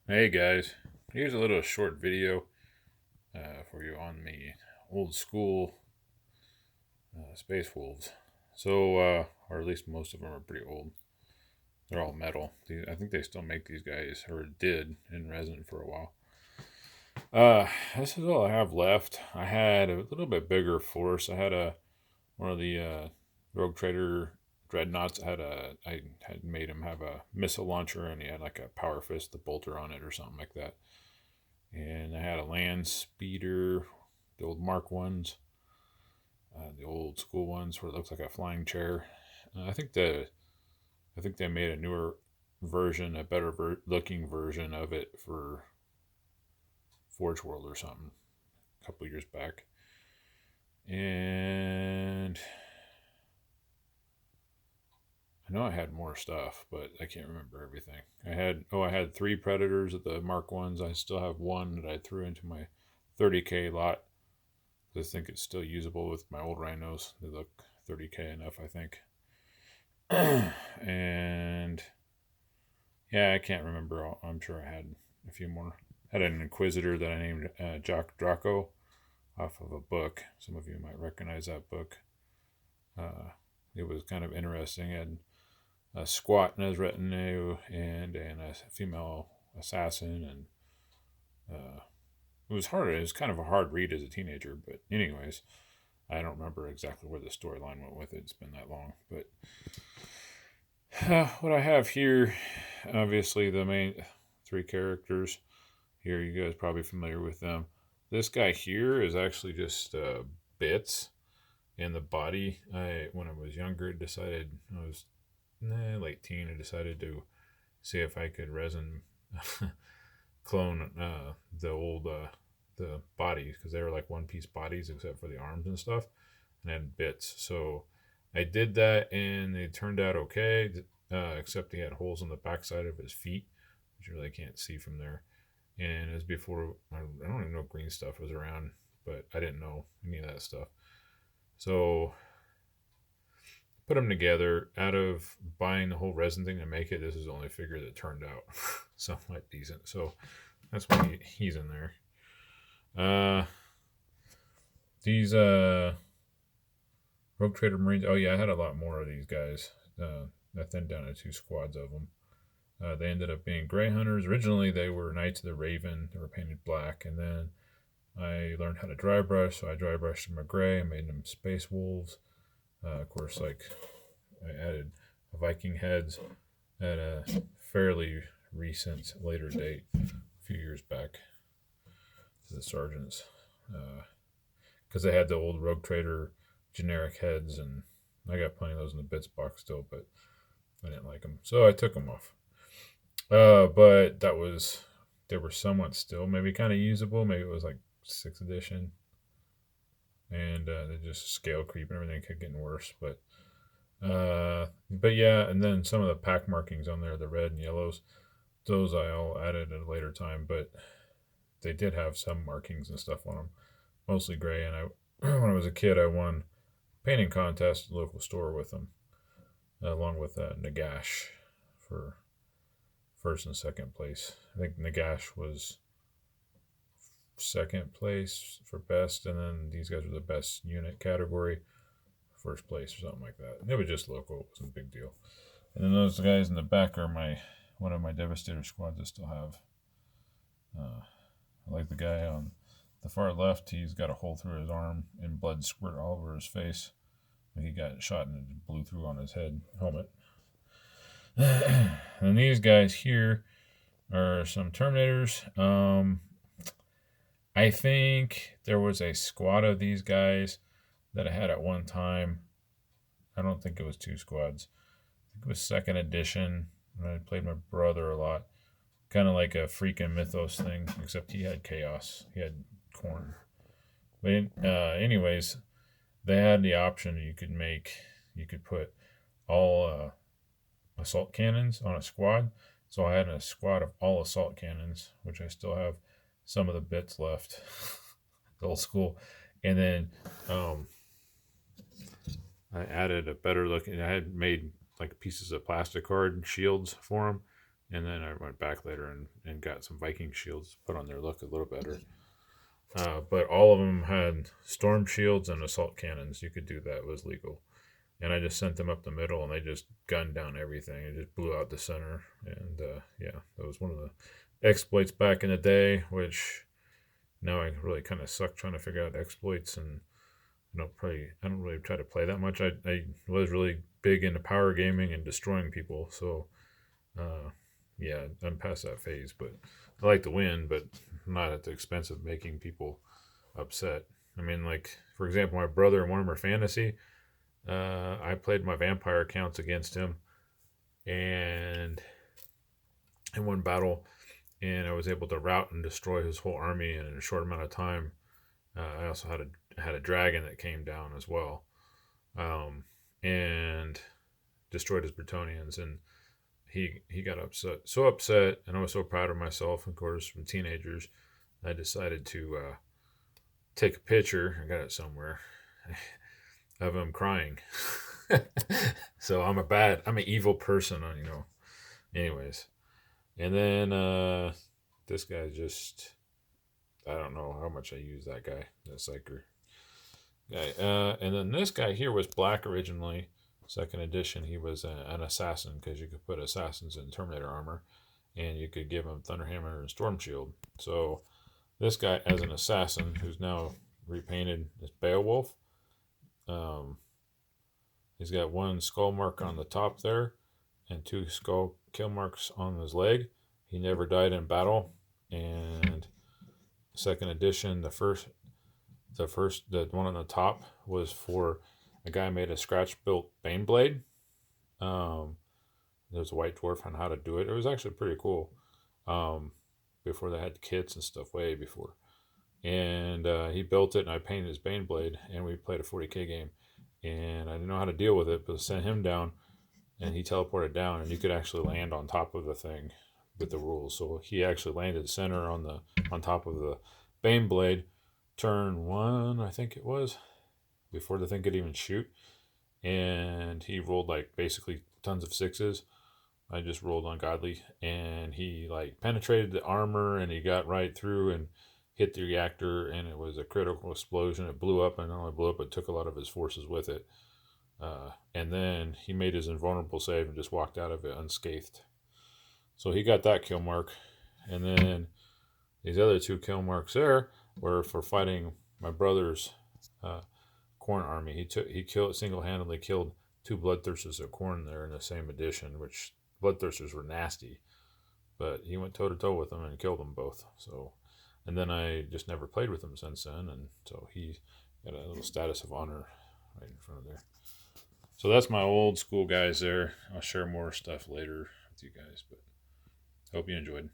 Hey guys, here's a little short video for you on the old school Space Wolves. Or at least most of them are pretty old. They're all metal. I think they still make these guys, or did, in resin for a while. Uh, this is all I have left. I had a little bit bigger force. I had one of the Rogue Trader dreadnoughts. I had made him have a missile launcher, and he had like a power fist, the bolter on it, or something like that. And I had a land speeder, the old Mark ones, the old school ones where it looks like a flying chair. I think they made a newer version, a better looking version of it for Forge World or something a couple years back. And I know I had more stuff, but I can't remember everything. I had three Predators at the Mark ones. I still have one that I threw into my 30K lot. I think it's still usable with my old rhinos. They look 30K enough, I think. And yeah, I can't remember. I'm sure I had a few more. I had an Inquisitor that I named Jock Draco off of a book. Some of you might recognize that book. Uh, it was kind of interesting. It had a squat in his retinue and a female assassin, and it was hard. It was kind of a hard read as a teenager, but anyways, I don't remember exactly where the storyline went with it. It's been that long, but what I have here, obviously the main three characters here. You guys probably familiar with them. This guy here is actually just bits in the body. When I was younger, decided I was late teen. I decided to see if I could resin clone the bodies because they were like one piece bodies except for the arms and stuff, and had bits. So I did that, and they turned out okay. Except he had holes on the backside of his feet, which you really can't see from there. And it was before I don't even know green stuff was around, but I didn't know any of that stuff. So put them together. Out of buying the whole resin thing to make it, this is the only figure that turned out somewhat decent. So that's why he's in there. Uh, these Rogue Trader Marines. Oh yeah, I had a lot more of these guys. I thinned down to two squads of them. They ended up being Grey Hunters. Originally, they were Knights of the Raven. They were painted black, and then I learned how to dry brush, so I dry brushed them a gray and made them Space Wolves. Of course, like I added Viking heads at a fairly recent later date, a few years back, to the sergeants, because they had the old Rogue Trader generic heads, and I got plenty of those in the bits box still, but I didn't like them, so I took them off. But they were somewhat still maybe kind of usable. Maybe it was like 6th edition, and they just scale creep and everything kept getting worse. But yeah, and then some of the pack markings on there, the red and yellows, those I all added at a later time. But they did have some markings and stuff on them, mostly gray. And I, when I was a kid, I won painting contest at the local store with them, along with Nagash for first and second place. I think Nagash was second place for best, and then these guys were the best unit category, first place or something like that. And it was just local; it wasn't a big deal. And then those guys in the back are my one of my Devastator squads I still have. I like the guy on the far left. He's got a hole through his arm and blood squirt all over his face. He got shot and it blew through on his head helmet. And these guys here are some Terminators. I think there was a squad of these guys that I had at one time. I don't think it was two squads. I think it was 2nd edition. I played my brother a lot. Kind of like a freaking Mythos thing, except he had chaos. He had corn. But anyways, they had the option you could put all assault cannons on a squad. So I had a squad of all assault cannons, which I still have some of the bits left, the old school. And then I added a better looking. I had made like pieces of plastic card shields for them, And then I went back later and got some Viking shields, put on there, look a little better. But all of them had storm shields and assault cannons. You could do that, it was legal. And I just sent them up the middle, and they just gunned down everything. It just blew out the center. And yeah, that was one of the exploits back in the day, which now I really kind of suck trying to figure out exploits, and I don't really try to play that much. I was really big into power gaming and destroying people, so uh, yeah, I'm past that phase. But I like to win, but not at the expense of making people upset. I mean, like for example, my brother in Warhammer Fantasy, I played my vampire accounts against him, and in one battle, and I was able to rout and destroy his whole army in a short amount of time. I also had a dragon that came down as well, and destroyed his Bretonians, and he got so upset, and I was so proud of myself. Of course, from teenagers, I decided to take a picture. I got it somewhere of him crying. So I'm an evil person, Anyways, and then this guy just, I don't know how much I use that guy, that psyker guy. And then this guy here was black originally. Second edition, he was an assassin because you could put assassins in Terminator armor, and you could give him Thunderhammer and Storm Shield. So this guy, as an assassin, who's now repainted as Beowulf, um, he's got one skull mark on the top there, and two skull kill marks on his leg. He never died in battle, and second edition, the one on the top was for a guy made a scratch built Baneblade. Um, there's a white dwarf on how to do it. It was actually pretty cool. Before they had kits and stuff, way before. And he built it, and I painted his Baneblade, and we played a 40k game. And I didn't know how to deal with it, but sent him down, and he teleported down, and you could actually land on top of the thing with the rules. So he actually landed center on top of the Baneblade, turn one, I think it was, before the thing could even shoot. And he rolled like basically tons of sixes. I just rolled ungodly, and he like penetrated the armor, and he got right through and hit the reactor, and it was a critical explosion. It blew up, and not only blew up, it took a lot of his forces with it. And then he made his invulnerable save and just walked out of it unscathed. So he got that kill mark, and then these other two kill marks there were for fighting my brother's Khorne army. He killed single handedly killed two bloodthirsters of Khorne there in the same edition, which bloodthirsters were nasty, but he went toe to toe with them and killed them both. So, and then I just never played with him since then, and so he got a little status of honor right in front of there. So that's my old school guys there. I'll share more stuff later with you guys, but hope you enjoyed.